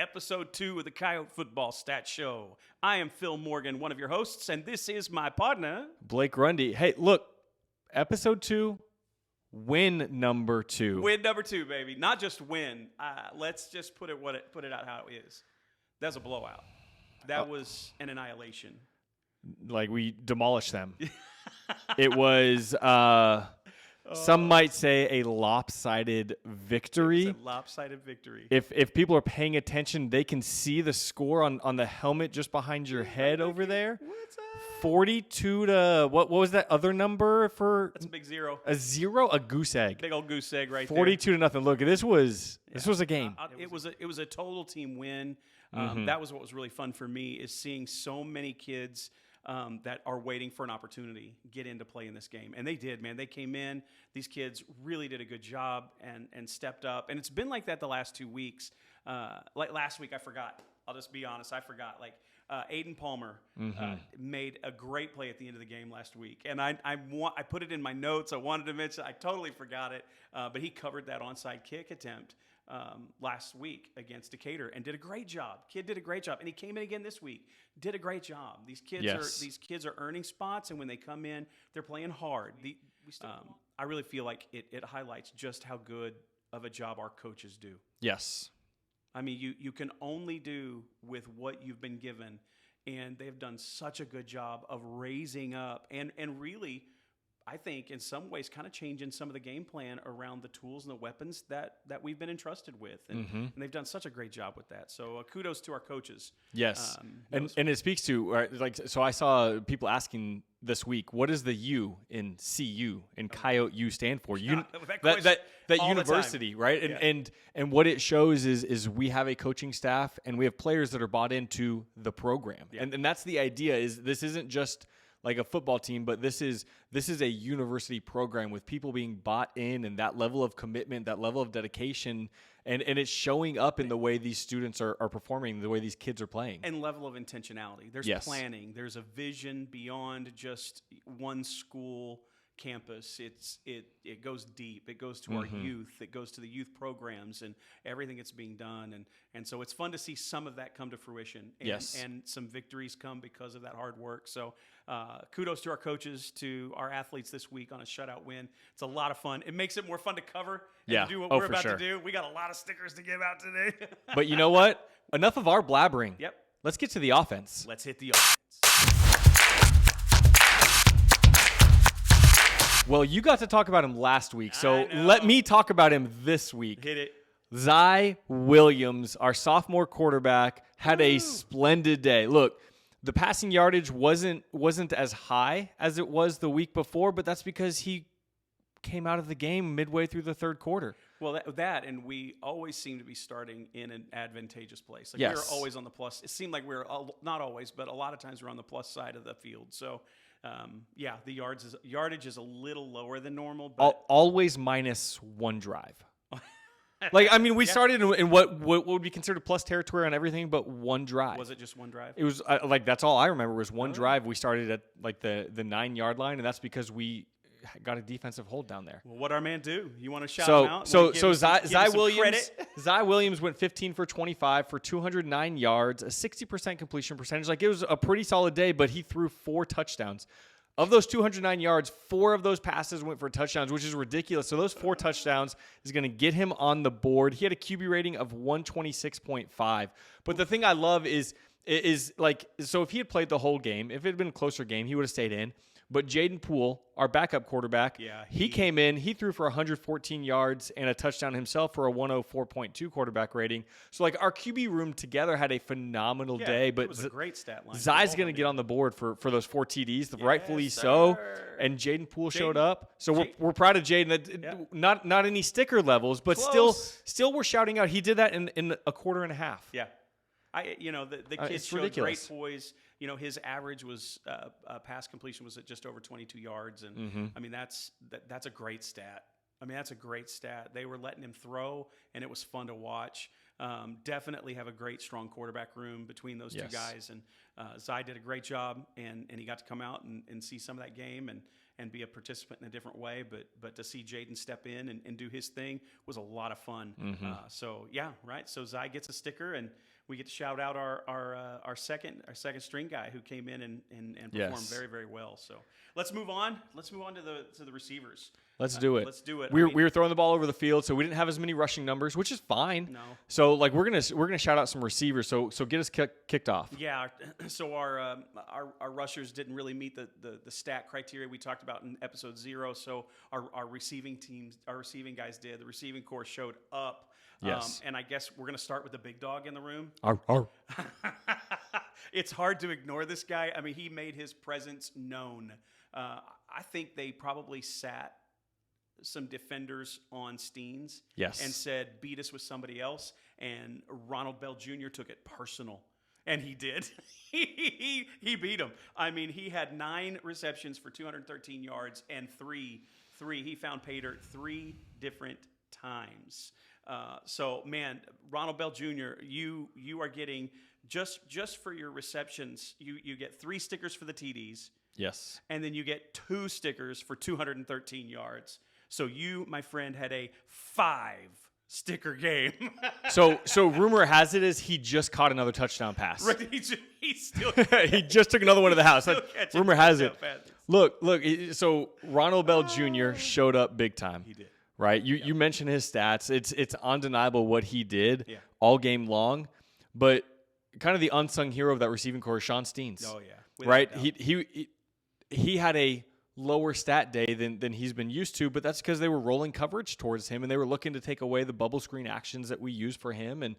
episode 2 of the Coyote Football Stat Show. I am Phil Morgan, one of your hosts, and this is my partner, Blake Grundy. Hey, look, episode 2, win number 2. Win number 2, baby. Not just win. Let's just put it out how it is. That's a blowout. That was an annihilation. Like, we demolished them. It was, some might say, a lopsided victory. It's a lopsided victory. If people are paying attention, they can see the score on the helmet just behind your head over there. What's up? 42 to, what was that other number for? That's a big 0. A 0? A goose egg. Big old goose egg right 42 to nothing. Look, this was a game. It was a total team win. That was what was really fun for me, is seeing so many kids that are waiting for an opportunity get in to play in this game. And they did, man. They came in. These kids really did a good job and stepped up. And it's been like that the last 2 weeks. Like last week, I forgot. I'll just be honest. I forgot. Like Aiden Palmer made a great play at the end of the game last week. And I put it in my notes. I wanted to mention. I totally forgot it. But he covered that onside kick attempt last week against Decatur and did a great job. Kid did a great job, and he came in again this week. Did a great job. These kids are earning spots, and when they come in, they're playing hard. I really feel like it highlights just how good of a job our coaches do. Yes. I mean, you can only do with what you've been given, and they've done such a good job of raising up and really, I think, in some ways, kind of changing some of the game plan around the tools and the weapons that we've been entrusted with. And they've done such a great job with that. So kudos to our coaches. Yes. And it speaks to, so I saw people asking this week, what does the U in CU and Coyote U stand for? That university, right? Yeah. And what it shows is we have a coaching staff and we have players that are bought into the program. Yeah. And that's the idea, is this isn't just like a football team, but this is a university program with people being bought in, and that level of commitment, that level of dedication, and it's showing up in the way these students are performing, the way these kids are playing. And level of intentionality. There's planning. There's a vision beyond just one school campus. It goes deep. It goes to our youth. It goes to the youth programs and everything that's being done. And so it's fun to see some of that come to fruition. And some victories come because of that hard work. So kudos to our coaches, to our athletes this week on a shutout win. It's a lot of fun. It makes it more fun to cover and to do what we're about to do. We got a lot of stickers to give out today. But you know what? Enough of our blabbering. Yep. Let's get to the offense. Let's hit the offense. Well, you got to talk about him last week, so let me talk about him this week. Hit it. Zy Williams, our sophomore quarterback, had a splendid day. Look, the passing yardage wasn't as high as it was the week before, but that's because he came out of the game midway through the third quarter. Well, and we always seem to be starting in an advantageous place. Like, yes. We're always on the plus. It seemed like not always, but a lot of times we're on the plus side of the field. So, the yardage is a little lower than normal. But always minus one drive. Like, I mean, we started in what would be considered plus territory on everything but one drive. Was it just one drive? It was that's all I remember was one drive. We started at like the 9-yard line, and that's because we got a defensive hold down there. Well, what'd our man do? You want to shout him out? So Zy Williams went 15 for 25 for 209 yards, a 60% completion percentage. Like, it was a pretty solid day, but he threw 4 touchdowns. Of those 209 yards, 4 of those passes went for touchdowns, which is ridiculous. So those 4 touchdowns is going to get him on the board. He had a QB rating of 126.5. But the thing I love is like, so if he had played the whole game, if it had been a closer game, he would have stayed in. But Jaden Poole, our backup quarterback, he came in, he threw for 114 yards and a touchdown himself for a 104.2 quarterback rating. So, like, our QB room together had a phenomenal day. But it was a great stat line. Zy's going to get on the board for those 4 TDs, rightfully so. And Jaden Poole showed up. So we're proud of Jaden. Not any sticker levels, but still we're shouting out. He did that in a quarter and a half. Yeah. The kid showed ridiculous. Great poise. His average was pass completion was at just over 22 yards, and I mean that's a great stat. They were letting him throw, and it was fun to watch. Definitely have a great, strong quarterback room between those two Yes. guys. And Zai did a great job, and he got to come out and see some of that game and be a participant in a different way. But to see Jaden step in and do his thing was a lot of fun. So Zai gets a sticker, and we get to shout out our second string guy who came in and performed Yes. very, very well. So let's move on. Let's move on to the receivers. Let's do it. Let's do it. We were throwing the ball over the field, so we didn't have as many rushing numbers, which is fine. No. So like we're gonna shout out some receivers. So get us kicked off. Yeah. So our rushers didn't really meet the stat criteria we talked about in episode 0. So our receiving guys did. The receiving corps showed up. Yes. And I guess we're gonna start with the big dog in the room. Arr. It's hard to ignore this guy. I mean, he made his presence known. I think they probably sat some defenders on Steens Yes. and said, beat us with somebody else. And Ronald Bell Jr. took it personal. And he did. he beat him. I mean, he had 9 receptions for 213 yards and three. He found pay dirt 3 different times. So, man, Ronald Bell Jr., you are getting, just for your receptions, you get 3 stickers for the TDs. Yes. And then you get 2 stickers for 213 yards. So you, my friend, had a 5-sticker game. So rumor has it is he just caught another touchdown pass. Right, he still He just took another one to the house. Rumor has it. passes. Look. So Ronald Bell Jr. showed up big time. He did. Right? You mentioned his stats. It's undeniable what he did all game long. But kind of the unsung hero of that receiving corps is Sean Steens. Oh, yeah. Right? He had a lower stat day than he's been used to, but that's because they were rolling coverage towards him and they were looking to take away the bubble screen actions that we use for him. And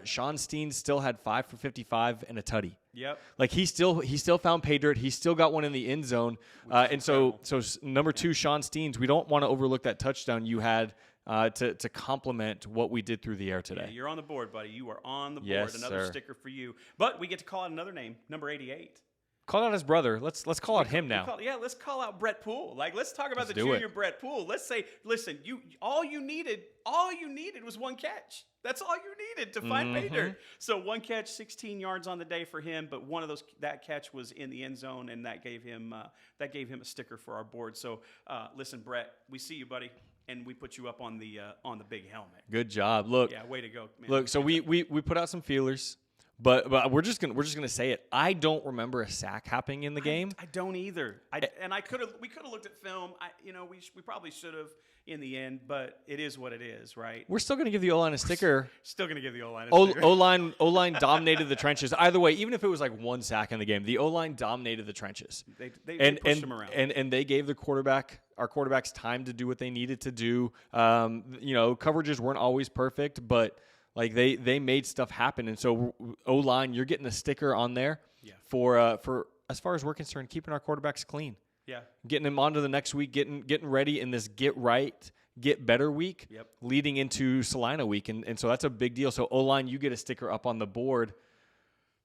Sean Steens still had 5 for 55 and a tutty. Yep. Like he still found pay dirt. He still got one in the end zone. And so number 2, Sean Steens, we don't want to overlook that touchdown you had to complement what we did through the air today. Yeah, you're on the board, buddy. You are on the board. Yes, Another sir. sticker for you. But we get to call out another name, number 88. Call out his brother. Let's call out him now. Let's call out Brett Poole. Like, let's talk about Let's the do junior it. Brett Poole. Let's say, listen, all you needed was 1 catch. That's all you needed to find pay dirt. So 1 catch, 16 yards on the day for him, but that catch was in the end zone, and that gave him a sticker for our board. So listen, Brett, we see you, buddy, and we put you up on the big helmet. Good job. Look. Yeah, way to go, man. Look, so we put out some feelers. But we're just gonna say it. I don't remember a sack happening in the game. I don't either. We could have looked at film. We probably should have in the end, but it is what it is, right? We're still gonna give the O-line a sticker. Still gonna give the O-line a sticker. O-line dominated the trenches. Either way, even if it was like 1 sack in the game, the O-line dominated the trenches. They pushed them around. And they gave our quarterbacks time to do what they needed to do. Coverages weren't always perfect, but like they made stuff happen. And so O-line, you're getting a sticker on there for as far as we're concerned, keeping our quarterbacks clean. Yeah. Getting them onto the next week, getting ready in this get right, get better week, leading into Salina week. And so that's a big deal. So O-line, you get a sticker up on the board.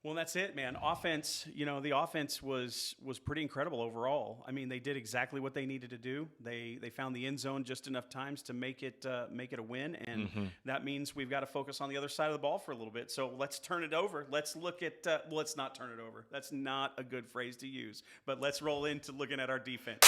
Well, that's it, man. Offense, the offense was pretty incredible overall. I mean, they did exactly what they needed to do. They found the end zone just enough times to make it a win, and that means we've got to focus on the other side of the ball for a little bit. So let's turn it over. Let's look at let's not turn it over. That's not a good phrase to use. But let's roll into looking at our defense.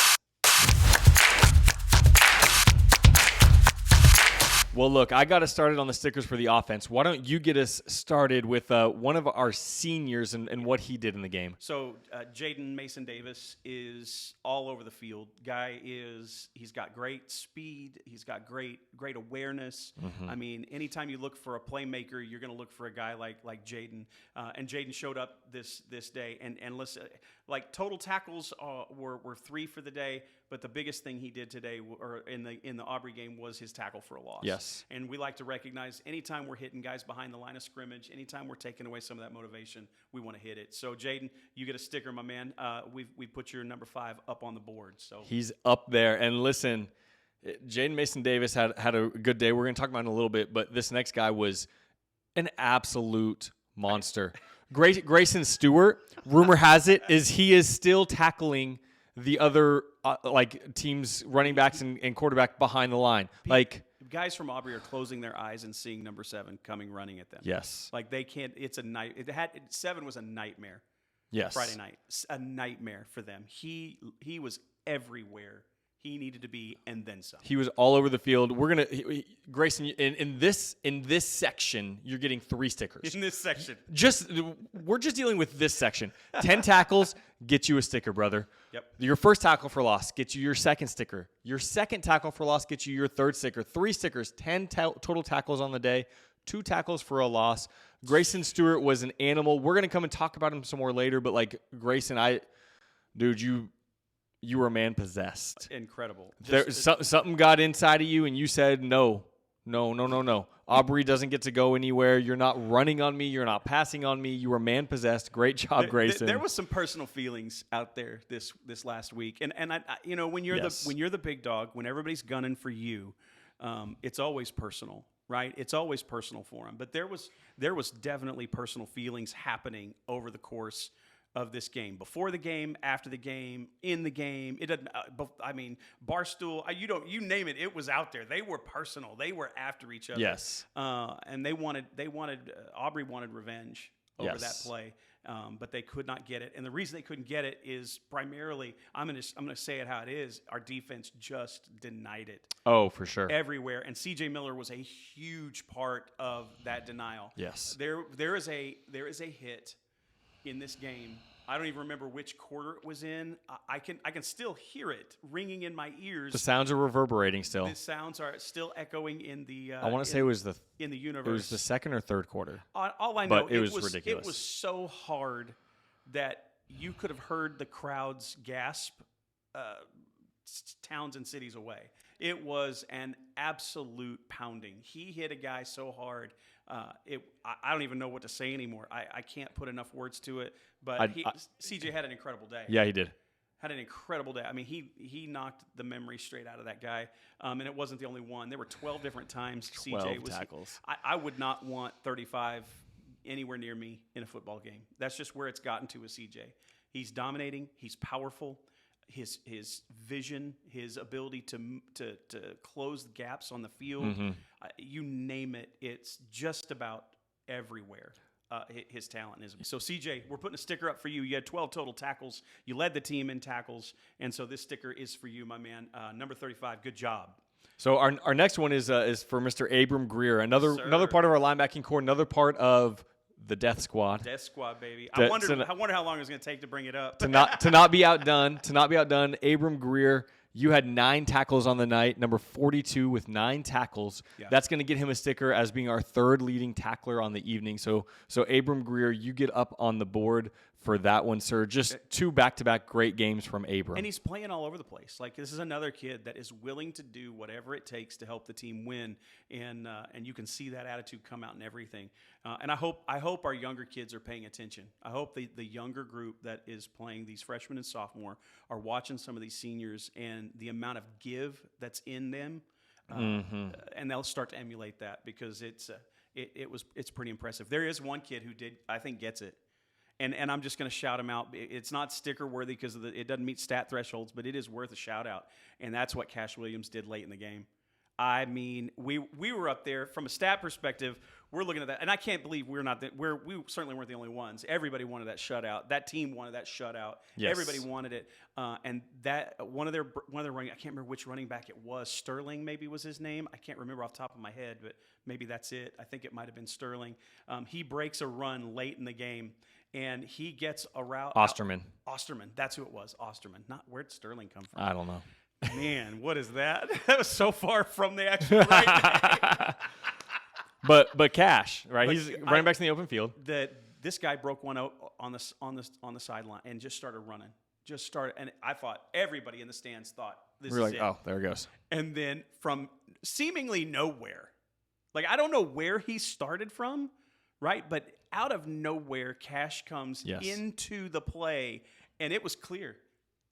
Well, look, I got us started on the stickers for the offense. Why don't you get us started with one of our seniors and what he did in the game? So Jaden Mason Davis is all over the field. He's got great speed. He's got great awareness. I mean, anytime you look for a playmaker, you're going to look for a guy like Jaden. And Jaden showed up this day. And listen, like total tackles were 3 for the day. But the biggest thing he did today, or in the Aubrey game, was his tackle for a loss. Yes. And we like to recognize anytime we're hitting guys behind the line of scrimmage, anytime we're taking away some of that motivation, we want to hit it. So, Jaden, you get a sticker, my man. We put your number 5 up on the board. So he's up there. And listen, Jaden Mason Davis had a good day. We're going to talk about it in a little bit, but this next guy was an absolute monster. Grayson Stewart, rumor has it, he is still tackling the other teams, running backs and quarterback behind the line. guys from Aubrey are closing their eyes and seeing number 7 coming running at them. Yes. Like they can't. It's a night. 7 was a nightmare. Yes. Friday night, a nightmare for them. He was everywhere he needed to be, and then some. He was all over the field. We're gonna, Grayson, in this section, you're getting 3 stickers. In this section, we're just dealing with this section. 10 tackles get you a sticker, brother. Yep. Your first tackle for loss gets you your second sticker. Your second tackle for loss gets you your third sticker. 3 stickers, 10 total tackles on the day. 2 tackles for a loss. Grayson Stewart was an animal. We're gonna come and talk about him some more later. But like Grayson, dude, you were man possessed. Incredible. Something got inside of you, and you said no. Aubrey doesn't get to go anywhere. You're not running on me. You're not passing on me. You were man possessed. Great job, Grayson. There was some personal feelings out there this last week, and I when you're the big dog, when everybody's gunning for you, it's always personal. Right, it's always personal for him. But there was definitely personal feelings happening over the course of this game, before the game, after the game, in the game. It doesn't. I mean, Barstool. You name it. It was out there. They were personal. They were after each other. Yes. And they wanted. Aubrey wanted revenge over that play. But they could not get it, and the reason they couldn't get it is primarily I'm gonna say it how it is. Our defense just denied it. Oh, for sure. Everywhere, and C.J. Miller was a huge part of that denial. Yes. There is a hit in this game. I don't even remember which quarter it was in. I can still hear it ringing in my ears. The sounds are reverberating still. The sounds are still echoing in the. I want to say it was in the universe. It was the second or third quarter. All I know, but it was ridiculous. It was so hard that you could have heard the crowds gasp towns and cities away. It was an absolute pounding. He hit a guy so hard. I don't even know what to say anymore. I can't put enough words to it. But CJ had an incredible day. Yeah, he did. Had an incredible day. I mean, he knocked the memory straight out of that guy. And it wasn't the only one. There were 12 different times 12 CJ was tackles. I would not want 35 anywhere near me in a football game. That's just where it's gotten to with CJ. He's dominating. He's powerful. His vision, his ability to close gaps on the field, you name it, it's just about everywhere. His talent is. So CJ, we're putting a sticker up for you. You had 12 total tackles. You led the team in tackles, and so this sticker is for you, my man. Number 35. Good job. So our next one is for Mr. Abram Greer, another part of our linebacking core, another part of the Death Squad. Death Squad, baby. I wonder how long it was going to take to bring it up. to not be outdone. Abram Greer, you had 9 tackles on the night, number 42 with 9 tackles. Yeah. That's going to get him a sticker as being our third leading tackler on the evening. So Abram Greer, you get up on the board for that one, sir. Just 2 back-to-back great games from Abram. And he's playing all over the place. Like, this is another kid that is willing to do whatever it takes to help the team win, and you can see that attitude come out in everything. And I hope our younger kids are paying attention. I hope the younger group that is playing, these freshmen and sophomore, are watching some of these seniors and the amount of give that's in them, and they'll start to emulate that because it's pretty impressive. There is one kid who I think gets it. And I'm just going to shout him out. It's not sticker worthy because it doesn't meet stat thresholds, but it is worth a shout out. And that's what Cash Williams did late in the game. I mean, we were up there from a stat perspective. We're looking at that, and I can't believe we certainly weren't the only ones. Everybody wanted that shutout. That team wanted that shutout. Yes. Everybody wanted it, and that one of their running. I can't remember which running back it was. Sterling maybe was his name. I can't remember off the top of my head, but maybe that's it. I think it might have been Sterling. He breaks a run late in the game. And he gets a route. Osterman, that's who it was. Osterman. Not where'd Sterling come from? I don't know. Man, what is that? That was so far from the actual right name. But Cash, right? He's running back in the open field. This guy broke one out on the sideline and just started running. And I thought everybody in the stands thought this is it. Oh, there it goes. And then from seemingly nowhere, like I don't know where he started from, right? But out of nowhere, Cash comes into the play, and it was clear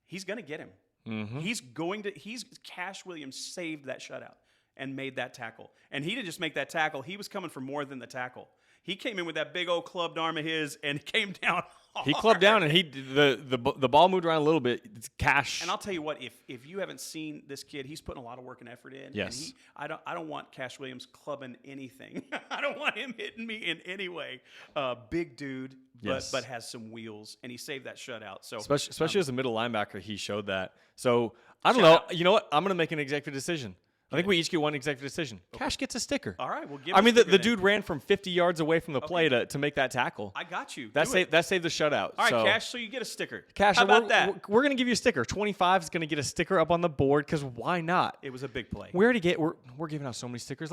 he's going to get him. Mm-hmm. Cash Williams saved that shutout and made that tackle. And he didn't just make that tackle. He was coming for more than the tackle. He came in with that big old clubbed arm of his and came down He clubbed down, and the ball moved around a little bit. It's Cash. And I'll tell you what, if you haven't seen this kid, he's putting a lot of work and effort in. Yes. And I don't want Cash Williams clubbing anything. I don't want him hitting me in any way. Big dude, but has some wheels, and he saved that shutout. So especially as a middle linebacker, he showed that. So I don't know. You know what? I'm going to make an executive decision. I think we each get one executive decision. Okay. Cash gets a sticker. All right, we'll give. I mean, the dude ran from 50 yards away from the play to make that tackle. I got you. That saved the shutout. All right, Cash. So you get a sticker. Cash, how about that? We're going to give you a sticker. 25 is going to get a sticker up on the board because why not? It was a big play. We're giving out so many stickers.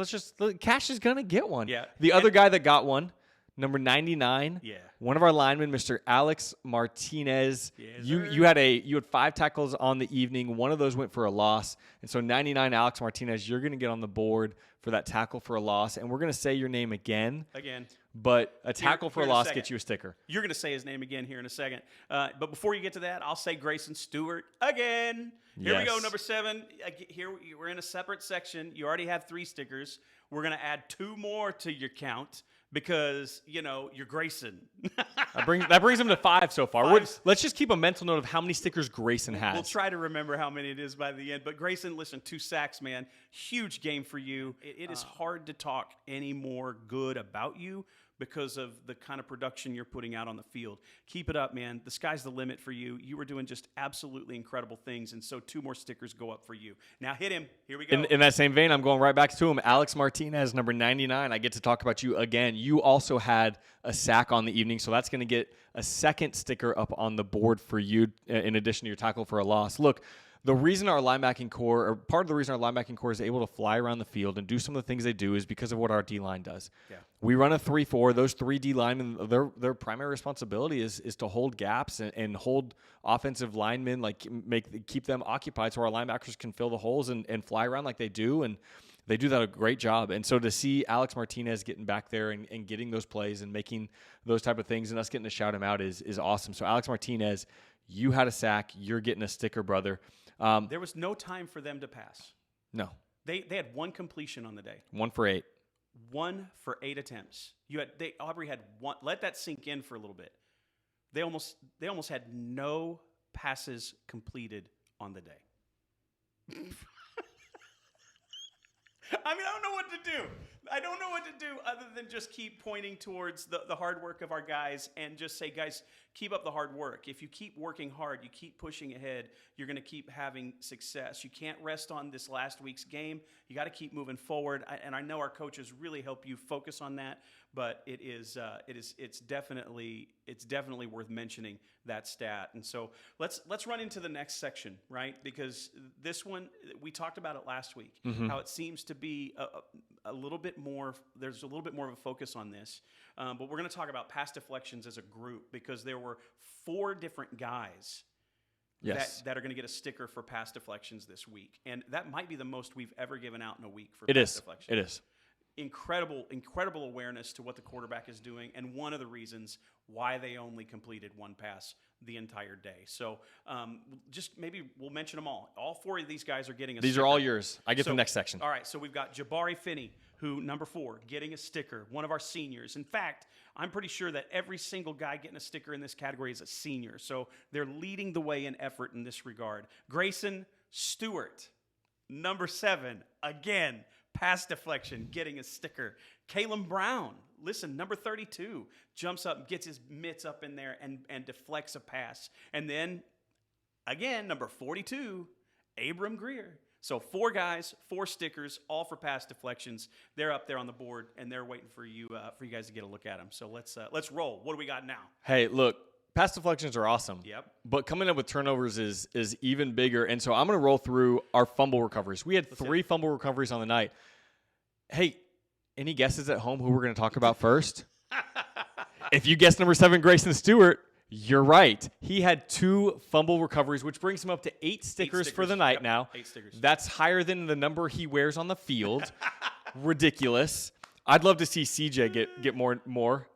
Cash is going to get one. Yeah. The other guy that got one, number 99. Yeah. One of our linemen, Mr. Alex Martinez. Yes, you had 5 tackles on the evening. One of those went for a loss. And so 99 Alex Martinez, you're going to get on the board for that tackle for a loss. And we're going to say your name again. But a tackle for a loss gets you a sticker. You're going to say his name again here in a second. But before you get to that, I'll say Grayson Stewart again. Here we go, number 7. Here we're in a separate section. You already have 3 stickers. We're going to add 2 more to your count because, you're Grayson. that brings him to 5 so far. Let's just keep a mental note of how many stickers Grayson has. We'll try to remember how many it is by the end. But Grayson, listen, 2 sacks, man. Huge game for you. It is hard to talk any more good about you because of the kind of production you're putting out on the field. Keep it up, man. The sky's the limit for you. You were doing just absolutely incredible things, and so 2 more stickers go up for you. Now hit him. Here we go. In that same vein, I'm going right back to him. Alex Martinez, number 99. I get to talk about you again. You also had a sack on the evening, so that's going to get a second sticker up on the board for you in addition to your tackle for a loss. Look, the reason our linebacking core, or part of the reason our linebacking core is able to fly around the field and do some of the things they do is because of what our D-line does. Yeah. We run a 3-4. Those 3 D linemen, their primary responsibility is to hold gaps and hold offensive linemen, keep them occupied so our linebackers can fill the holes and fly around like they do. And they do that a great job. And so to see Alex Martinez getting back there and getting those plays and making those type of things and us getting to shout him out is awesome. So Alex Martinez, you had a sack. You're getting a sticker, brother. There was no time for them to pass. No. They had 1 completion on the day. 1 for 8. 1 for 8 attempts. Aubrey had 1. Let that sink in for a little bit. They almost had no passes completed on the day. I mean, I don't know what to do. I don't know what to do other than just keep pointing towards the hard work of our guys and just say, guys, keep up the hard work. If you keep working hard, you keep pushing ahead, you're going to keep having success. You can't rest on this last week's game. You got to keep moving forward. And I know our coaches really help you focus on that, but it's definitely worth mentioning that stat. And so let's run into the next section, right? Because this one, we talked about it last week, how it seems to be a little bit more, there's a little bit more of a focus on this. But we're going to talk about pass deflections as a group because there were 4 different guys that are going to get a sticker for pass deflections this week. And that might be the most we've ever given out in a week for pass deflections. It is. Incredible awareness to what the quarterback is doing, and one of the reasons why they only completed 1 pass the entire day. So just maybe we'll mention them all. All 4 of these guys are getting a sticker. These are all yours. I get the next section. All right, so we've got Jabari Finney, who, number 4, getting a sticker, one of our seniors. In fact, I'm pretty sure that every single guy getting a sticker in this category is a senior, so they're leading the way in effort in this regard. Grayson Stewart, number 7, again, pass deflection, getting a sticker. Kalen Brown, listen, number 32, jumps up, gets his mitts up in there and deflects a pass. And then, again, number 42, Abram Greer. So 4 guys, 4 stickers, all for pass deflections. They're up there on the board, and they're waiting for you guys to get a look at them. So let's roll. What do we got now? Hey, look, pass deflections are awesome. Yep. But coming up with turnovers is even bigger. And so I'm going to roll through our fumble recoveries. We had 3 fumble recoveries on the night. Hey, any guesses at home who we're going to talk about first? If you guessed number 7, Grayson Stewart, you're right. He had 2 fumble recoveries, which brings him up to 8 stickers for the night now. 8 stickers. That's higher than the number he wears on the field. Ridiculous. I'd love to see CJ get more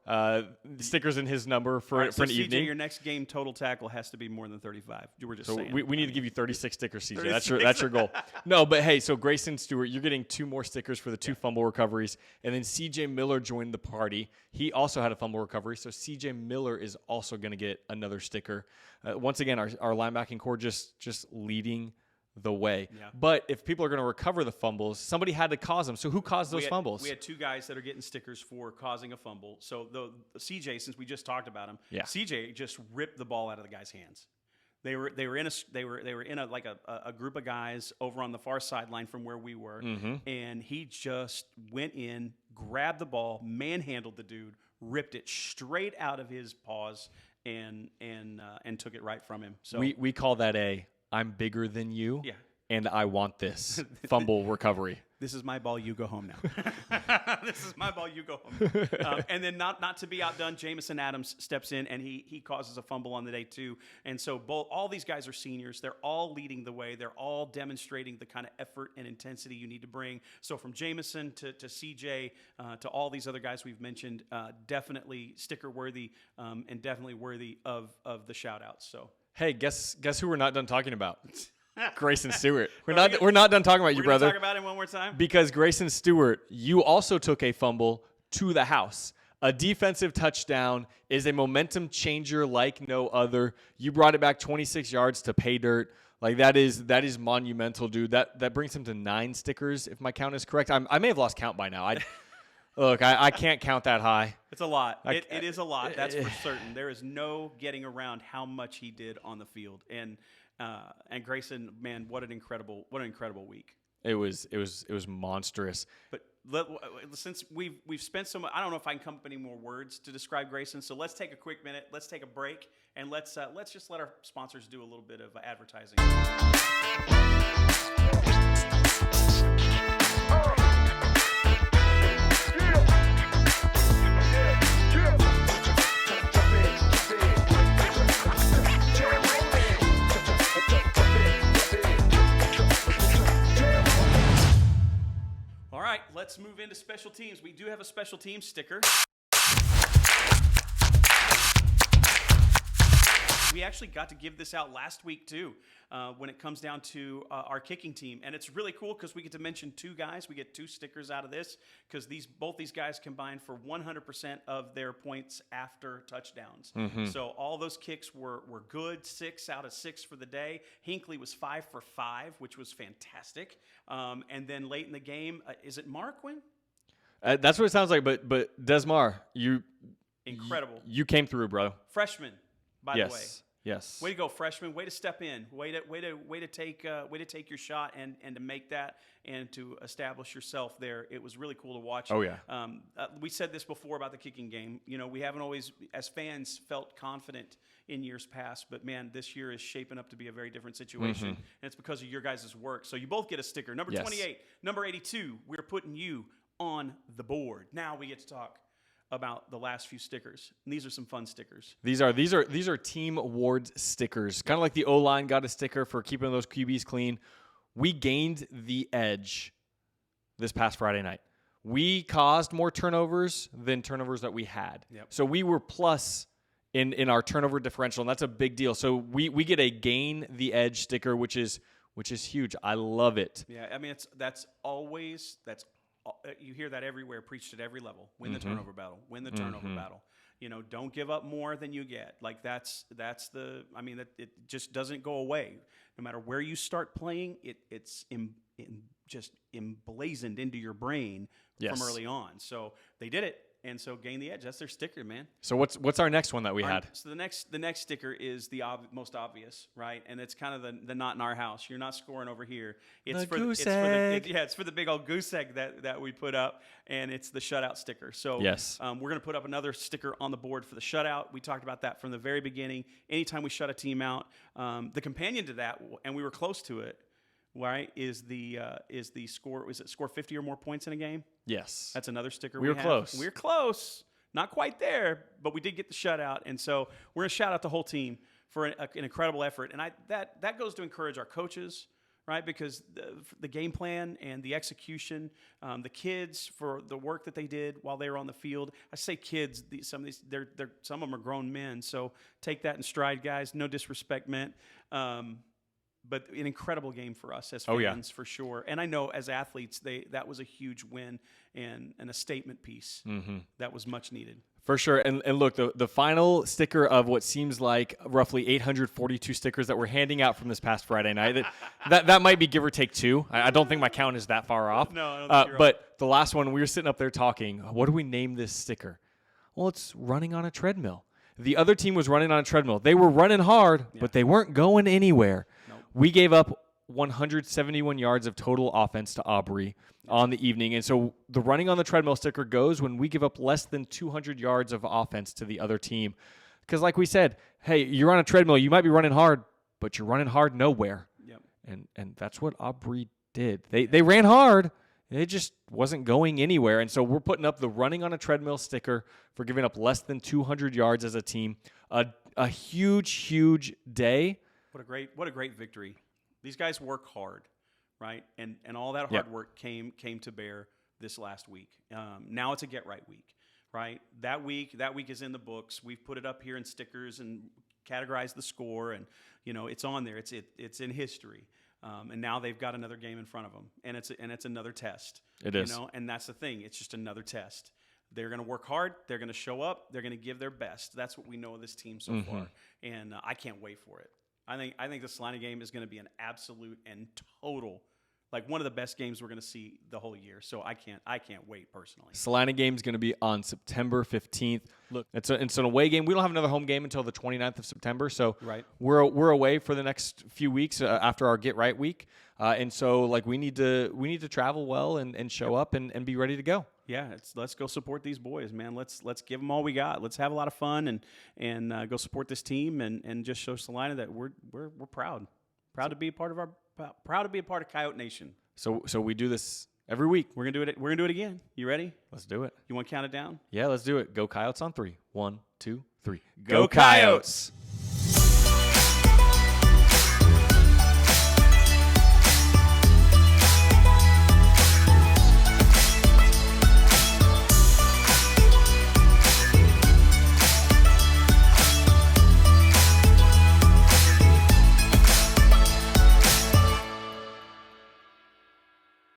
stickers in his number for an CJ, evening. Your next game total tackle has to be more than 35. You were just saying. We need to give you 36 stickers, CJ. That's your goal. No, but hey, so Grayson Stewart, you're getting 2 more stickers for the 2 fumble recoveries, and then CJ Miller joined the party. He also had a fumble recovery, so CJ Miller is also going to get another sticker. Once again, our linebacking core just leading the way. Yeah. But if people are going to recover the fumbles, somebody had to cause them. So who caused those fumbles? We had 2 guys that are getting stickers for causing a fumble. So the CJ, since we just talked about him, CJ just ripped the ball out of the guy's hands. They were in a group of guys over on the far sideline from where we were, and he just went in, grabbed the ball, manhandled the dude, ripped it straight out of his paws, and took it right from him. So we call that I'm bigger than you, and I want this fumble recovery. This is my ball, you go home now. This is my ball, you go home. And then not to be outdone, Jamison Adams steps in, and he causes a fumble on the day too. And so all these guys are seniors. They're all leading the way. They're all demonstrating the kind of effort and intensity you need to bring. So from Jamison to CJ to all these other guys we've mentioned, definitely sticker worthy and definitely worthy of the shout outs. So. Hey, guess who we're not done talking about? Grayson Stewart. We're not done talking about you, brother. Talk about him one more time. Because Grayson Stewart, you also took a fumble to the house. A defensive touchdown is a momentum changer like no other. You brought it back 26 yards to pay dirt. Like that is monumental, dude. That brings him to 9 stickers, if my count is correct. I may have lost count by now. Look, I can't count that high. It's a lot. It is a lot. That's for certain. There is no getting around how much he did on the field. And Grayson, man, what an incredible week. It was monstrous. But since we've spent so much, I don't know if I can come up with any more words to describe Grayson. So let's take a quick minute. Let's take a break, and let's just let our sponsors do a little bit of advertising. All right, let's move into special teams. We do have a special teams sticker. We actually got to give this out last week, too, when it comes down to our kicking team. And it's really cool because we get to mention 2 guys. We get 2 stickers out of this because both these guys combined for 100% of their points after touchdowns. Mm-hmm. So all those kicks were good, 6 out of 6 for the day. Hinckley was 5 for 5, which was fantastic. And then late in the game, is it Marquin? That's what it sounds like, but Desmar, incredible. You came through, bro. Freshman, by the way. Yes. Way to go, freshman. Way to step in. Way to take your shot and to make that and to establish yourself there. It was really cool to watch. Oh yeah. We said this before about the kicking game. You know, we haven't always, as fans, felt confident in years past, but man, this year is shaping up to be a very different situation, and it's because of your guys' work. So you both get a sticker. Number 28, number 82. We're putting you on the board. Now we get to talk about the last few stickers. And these are some fun stickers. These are team awards stickers. Kind of like the O-line got a sticker for keeping those QBs clean. We gained the edge this past Friday night. We caused more turnovers than turnovers that we had. Yep. So we were plus in our turnover differential, and that's a big deal. So we get a gain the edge sticker, which is huge. I love it. Yeah, I mean that's you hear that everywhere, preached at every level. Win the turnover battle. Win the turnover battle. You know, don't give up more than you get. Like it just doesn't go away. No matter where you start playing, it's just emblazoned into your brain from early on. So they did it. And so gain the edge. That's their sticker, man. So what's our next one that we had? So the next sticker is the most obvious, right? And it's kind of the not in our house. You're not scoring over here. It's the for goose egg. It's for the big old goose egg that we put up, and it's the shutout sticker. So we're going to put up another sticker on the board for the shutout. We talked about that from the very beginning. Anytime we shut a team out, the companion to that, and we were close to it, right, is the score. Is it score 50 or more points in a game? Yes. That's another sticker we were close. We were close. Not quite there, but we did get the shutout. And so we're going to shout out the whole team for an incredible effort. And that goes to encourage our coaches. right? Because the game plan and the execution, the kids for the work that they did while they were on the field. I say kids, some of them are grown men, so take that in stride, guys. No disrespect meant. But an incredible game for us as fans, for sure. And I know as athletes, that was a huge win and a statement piece that was much needed. For sure. And look, the final sticker of what seems like roughly 842 stickers that we're handing out from this past Friday night, that might be give or take 2. I don't think my count is that far off. No, I don't think you're but off. The last one, we were sitting up there talking, what do we name this sticker? Well, it's running on a treadmill. The other team was running on a treadmill. They were running hard, but they weren't going anywhere. Nope. We gave up 171 yards of total offense to Aubrey on the evening. And so the running on the treadmill sticker goes when we give up less than 200 yards of offense to the other team. Because like we said, hey, you're on a treadmill. You might be running hard, but you're running hard nowhere. Yep. And that's what Aubrey did. They ran hard. It just wasn't going anywhere. And so we're putting up the running on a treadmill sticker for giving up less than 200 yards as a team. A huge, huge day. What a great victory. These guys work hard, right? And all that hard work came to bear this last week. Now it's a get right week, right? That week is in the books. We've put it up here in stickers and categorized the score, and it's on there. It's in history. And now they've got another game in front of them, and it's another test. It is. And that's the thing. It's just another test. They're going to work hard. They're going to show up. They're going to give their best. That's what we know of this team so far, and I can't wait for it. I think the Salina game is going to be an absolute and total, like one of the best games we're going to see the whole year. So I can't wait personally. Salina game is going to be on September 15th. Look, it's an away game. We don't have another home game until the 29th of September. So we're away for the next few weeks after our get right week. And so like we need to travel well and show up and be ready to go. Yeah, let's go support these boys, man. Let's give them all we got. Let's have a lot of fun and go support this team and just show Salina that we're proud to be a part of Coyote Nation. So we do this every week. We're gonna do it again. You ready? Let's do it. You want to count it down? Yeah, let's do it. Go Coyotes on 3. 1, 2, 3. Go Coyotes!